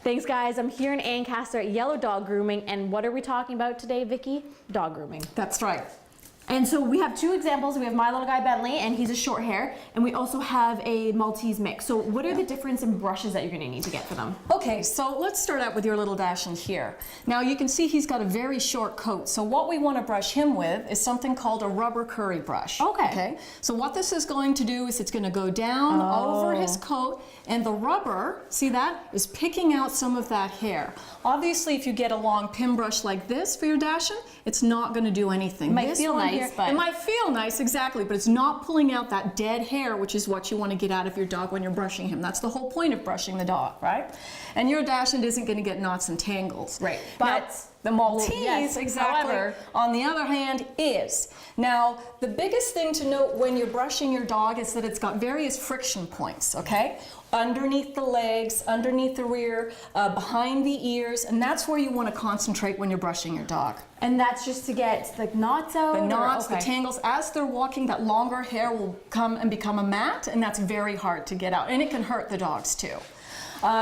Thanks guys, I'm here in Ancaster at Yellow Dog Grooming, and what are we talking about today, Vicky? Dog grooming. That's right. And so we have two examples. We have my little guy Bentley, and he's a short hair, and we also have a Maltese mix. So what are the difference in brushes that you're gonna need to get for them? Okay, so let's start out with your little Dachshund here. Now you can see he's got a very short coat, so what we want to brush him with is something called a rubber curry brush. Okay. So what this is going to do is it's going to go down over his coat, and the rubber, see that, is picking out some of that hair. Obviously, if you get a long pin brush like this for your Dachshund, it's not going to do anything. It might feel nice, but... It might feel nice, exactly, but it's not pulling out that dead hair, which is what you want to get out of your dog when you're brushing him. That's the whole point of brushing the dog, right? And your Dachshund isn't going to get knots and tangles. Right, but... Now, the Maltese, however, on the other hand, is. Now, the biggest thing to note when you're brushing your dog is that it's got various friction points, okay? Underneath the legs, underneath the rear, behind the ears, and that's where you want to concentrate when you're brushing your dog. And that's just to get the knots out? The knots, the tangles, as they're walking, that longer hair will come and become a mat, and that's very hard to get out, and it can hurt the dogs too.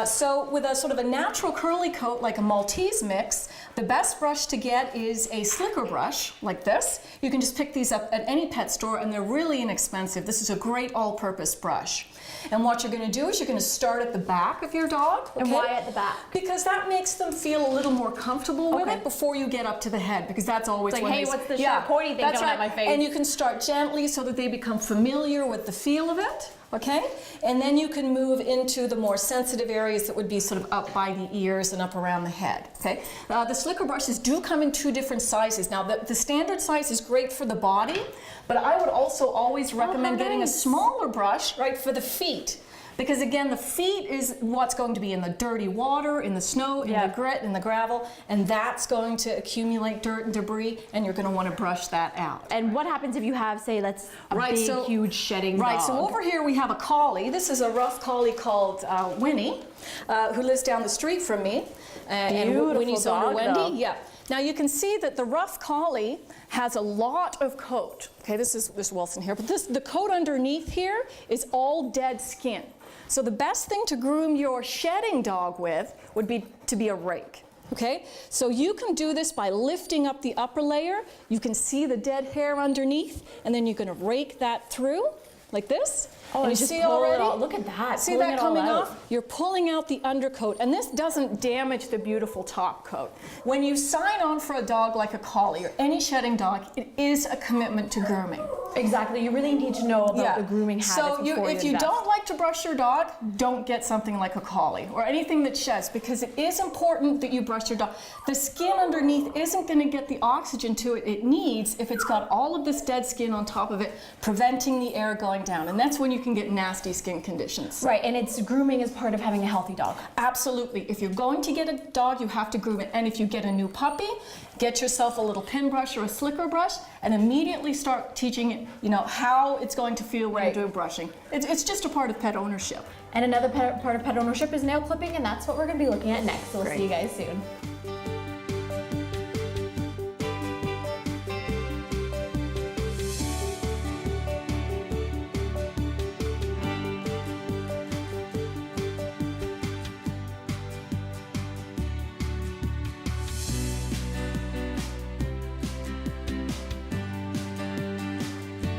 So with a sort of a natural curly coat like a Maltese mix, the best brush to get is a slicker brush like this. You can just pick these up at any pet store, and they're really inexpensive. This is a great all-purpose brush. And what you're going to do is you're going to start at the back of your dog. Okay? And why at the back? Because that makes them feel a little more comfortable with it before you get up to the head, because that's always like, when hey, what's the sharp pointy thing coming at my face? And you can start gently so that they become familiar with the feel of it. Okay, and then you can move into the more sensitive areas that would be sort of up by the ears and up around the head. Okay, the slicker brushes do come in two different sizes. Now, the standard size is great for the body, but I would also always recommend getting a smaller brush, right, for the feet. Because again, the feet is what's going to be in the dirty water, in the snow, in the grit, in the gravel, and that's going to accumulate dirt and debris, and you're going to want to brush that out. And what happens if you have, say, that's a big, huge shedding dog? Right, so over here we have a collie. This is a rough collie called Winnie, who lives down the street from me. And Winnie's owner, Wendy. Yeah. Now you can see that the rough collie has a lot of coat. Okay, this is Wilson here, but the coat underneath here is all dead skin. So the best thing to groom your shedding dog with would be to be a rake. Okay, so you can do this by lifting up the upper layer. You can see the dead hair underneath, and then you're going to rake that through like this. Oh, and you see already? Look at that. See that coming off? You're pulling out the undercoat, and this doesn't damage the beautiful top coat. When you sign on for a dog like a collie or any shedding dog, it is a commitment to grooming. Exactly. You really need to know about the grooming habits. So if you don't like to brush your dog, don't get something like a collie or anything that sheds, because it is important that you brush your dog. The skin underneath isn't going to get the oxygen to it needs if it's got all of this dead skin on top of it, preventing the air going down. And that's when you can get nasty skin conditions. Right, and grooming is part of having a healthy dog. Absolutely. If you're going to get a dog, you have to groom it. And if you get a new puppy, get yourself a little pin brush or a slicker brush and immediately start teaching it, how it's going to feel when you're doing brushing. It's just a part of pet ownership. And another part of pet ownership is nail clipping, and that's what we're going to be looking at next. So we'll see you guys soon.